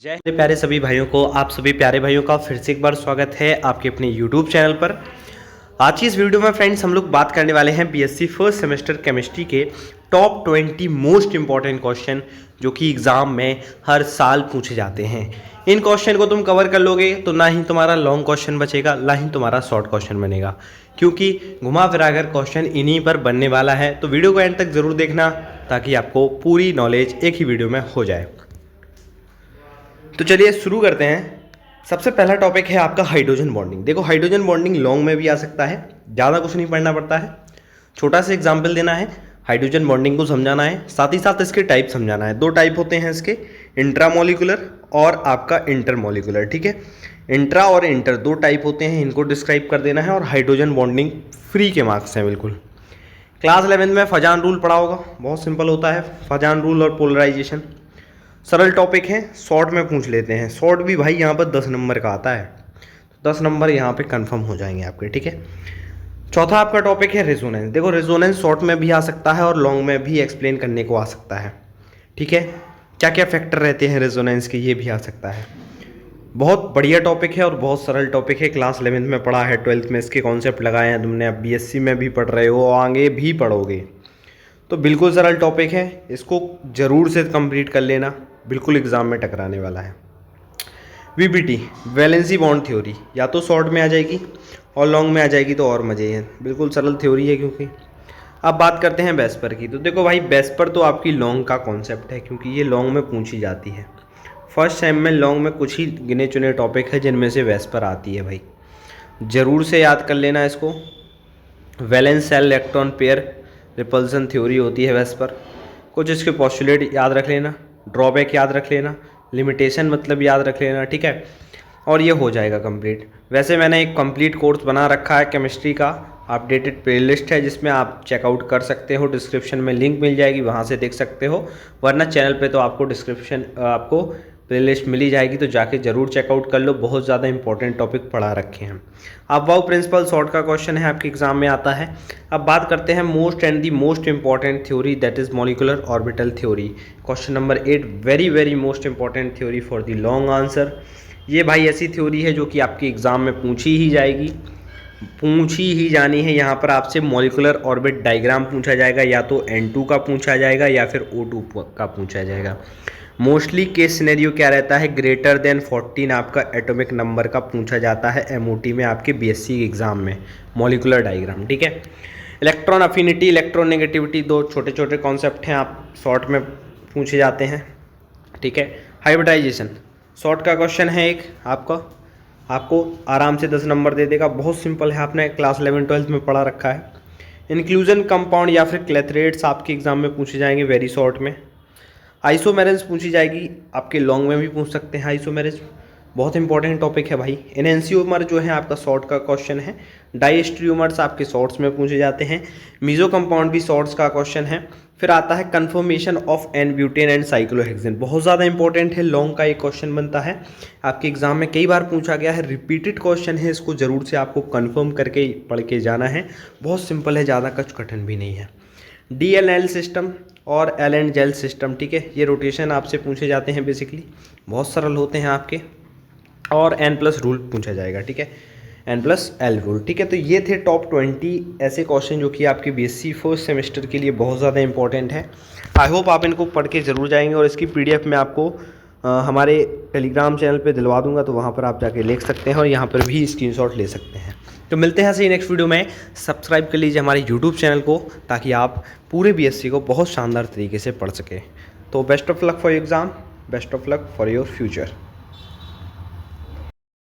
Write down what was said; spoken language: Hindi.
जय हिंद प्यारे सभी भाइयों को, आप सभी प्यारे भाइयों का फिर से एक बार स्वागत है आपके अपने YouTube चैनल पर। आज की इस वीडियो में फ्रेंड्स हम लोग बात करने वाले हैं बीएससी फर्स्ट सेमेस्टर केमिस्ट्री के टॉप 20 मोस्ट इंपॉर्टेंट क्वेश्चन जो कि एग्ज़ाम में हर साल पूछे जाते हैं। इन क्वेश्चन को तुम कवर कर लोगे तो ना ही तुम्हारा लॉन्ग क्वेश्चन बचेगा, ना ही तुम्हारा शॉर्ट क्वेश्चन बनेगा, क्योंकि घुमा फिरा कर क्वेश्चन इन्हीं पर बनने वाला है। तो वीडियो को एंड तक ज़रूर देखना ताकि आपको पूरी नॉलेज एक ही वीडियो में हो जाए। तो चलिए शुरू करते हैं। सबसे पहला टॉपिक है आपका हाइड्रोजन बॉन्डिंग। देखो हाइड्रोजन बॉन्डिंग लॉन्ग में भी आ सकता है, ज़्यादा कुछ नहीं पढ़ना पड़ता है, छोटा सा एग्जाम्पल देना है, हाइड्रोजन बॉन्डिंग को समझाना है, साथ ही साथ इसके टाइप समझाना है। दो टाइप होते हैं इसके, इंट्रामोलिकुलर और आपका इंटरमोलिकुलर। ठीक है, इंट्रा और इंटर दो टाइप होते हैं, इनको डिस्क्राइब कर देना है। और हाइड्रोजन बॉन्डिंग फ्री के मार्क्स हैं बिल्कुल। क्लास 11 में फजान रूल पढ़ा होगा, बहुत सिंपल होता है फजान रूल और पोलराइजेशन। सरल टॉपिक है, शॉर्ट में पूछ लेते हैं। शॉर्ट भी भाई यहाँ पर 10 नंबर का आता है, तो 10 नंबर यहाँ पे कंफर्म हो जाएंगे आपके। ठीक है, चौथा आपका टॉपिक है रेजोनेंस। देखो रेजोनेंस शॉर्ट में भी आ सकता है और लॉन्ग में भी एक्सप्लेन करने को आ सकता है। ठीक है, क्या क्या फैक्टर रहते हैं रेजोनेंस के, ये भी आ सकता है। बहुत बढ़िया टॉपिक है और बहुत सरल टॉपिक है। क्लास 11th में पढ़ा है, 12th में इसके कॉन्सेप्ट लगाए हैं तुमने, अब बीएससी में भी पढ़ रहे हो, आगे भी पढ़ोगे, तो बिल्कुल सरल टॉपिक है। इसको ज़रूर से कंप्लीट कर लेना, बिल्कुल एग्जाम में टकराने वाला है। वीबीटी वैलेंसी बॉन्ड थ्योरी या तो शॉर्ट में आ जाएगी और लॉन्ग में आ जाएगी तो और मज़े हैं, बिल्कुल सरल थ्योरी है। क्योंकि अब बात करते हैं वेस्पर की। तो देखो भाई वेस्पर तो आपकी लॉन्ग का कॉन्सेप्ट है, क्योंकि ये लॉन्ग में पूछी जाती है। फर्स्ट सेम में लॉन्ग में कुछ ही गिने चुने टॉपिक है जिनमें से वेस्पर आती है भाई, ज़रूर से याद कर लेना इसको। Valence shell electron pair repulsion theory होती है वेस्पर। कुछ इसके पोस्टुलेट याद रख लेना, ड्रॉबैक याद रख लेना, लिमिटेशन मतलब याद रख लेना। ठीक है, और ये हो जाएगा कंप्लीट। वैसे मैंने एक कंप्लीट कोर्स बना रखा है केमिस्ट्री का, अपडेटेड प्लेलिस्ट है जिसमें आप चेकआउट कर सकते हो, डिस्क्रिप्शन में लिंक मिल जाएगी, वहाँ से देख सकते हो, वरना चैनल पे तो आपको डिस्क्रिप्शन आपको प्लेलिस्ट मिली जाएगी, तो जाके जरूर चेकआउट कर लो। बहुत ज़्यादा इंपॉर्टेंट टॉपिक पढ़ा रखे हैं। अब वाउ प्रिंसिपल शॉर्ट का क्वेश्चन है, आपके एग्जाम में आता है। अब बात करते हैं most and the most important theory, that is molecular orbital theory. Question number 8, very very most important theory for the long answer. ये भाई ऐसी थ्योरी है जो कि आपके एग्जाम में पूछी ही जाएगी, पूछी ही जानी है। यहाँ पर आपसे मॉलिकुलर ऑर्बिट डायग्राम पूछा जाएगा, या तो N2 का पूछा जाएगा या फिर O2 का पूछा जाएगा। मोस्टली केस सिनेरियो क्या रहता है, ग्रेटर देन 14 आपका एटॉमिक नंबर का पूछा जाता है MOT में आपके बीएससी एग्जाम में, मॉलिकुलर डायग्राम। ठीक है, इलेक्ट्रॉन अफिनिटी, इलेक्ट्रॉन नेगेटिविटी, दो छोटे छोटे कॉन्सेप्ट हैं, आप शॉर्ट में पूछे जाते हैं। ठीक है, हाइब्रिडाइजेशन शॉर्ट का क्वेश्चन है एक आपको आराम से 10 नंबर दे देगा, बहुत सिंपल है, आपने क्लास 11 12th में पढ़ा रखा है। इंक्लूजन कंपाउंड या फिर क्लेथरेट्स आपके एग्जाम में पूछे जाएंगे वेरी शॉर्ट में। आइसोमेरेंस पूछी जाएगी, आपके लॉन्ग में भी पूछ सकते हैं आइसोमेरेंस, बहुत इंपॉर्टेंट टॉपिक है भाई। एनेंशियोमर जो है आपका शॉर्ट का क्वेश्चन है। डाइस्ट्रियोमर्स आपके शॉर्ट्स में पूछे जाते हैं। मीजो कंपाउंड भी शॉर्ट्स का क्वेश्चन है। फिर आता है conformation of n butane and cyclohexane, बहुत ज़्यादा इंपॉर्टेंट है, लॉन्ग का एक क्वेश्चन बनता है आपके एग्जाम में, कई बार पूछा गया है, रिपीटेड क्वेश्चन है, इसको जरूर से आपको कन्फर्म करके पढ़ के जाना है। बहुत सिंपल है, ज़्यादा कुछ कठिन भी नहीं है। DNL सिस्टम और एल एंड जेल सिस्टम, ठीक है, ये रोटेशन आपसे पूछे जाते हैं बेसिकली, बहुत सरल होते हैं आपके। और N+ रूल पूछा जाएगा। ठीक है, N+L रूल। ठीक है, तो ये थे टॉप 20 ऐसे क्वेश्चन जो कि आपके बीएससी फर्स्ट सेमेस्टर के लिए बहुत ज़्यादा इंपॉर्टेंट है। आई होप आप इनको पढ़ के ज़रूर जाएंगे, और इसकी PDF मैं आपको हमारे टेलीग्राम चैनल पे दिलवा दूंगा, तो वहाँ पर आप जाके लिख सकते हैं और यहाँ पर भी स्क्रीनशॉट ले सकते हैं। तो मिलते हैं ऐसे ही नेक्स्ट वीडियो में। सब्सक्राइब कर लीजिए हमारे YouTube चैनल को, ताकि आप पूरे BSc को बहुत शानदार तरीके से पढ़ सकें। तो best of luck for your exam, best of luck for your future.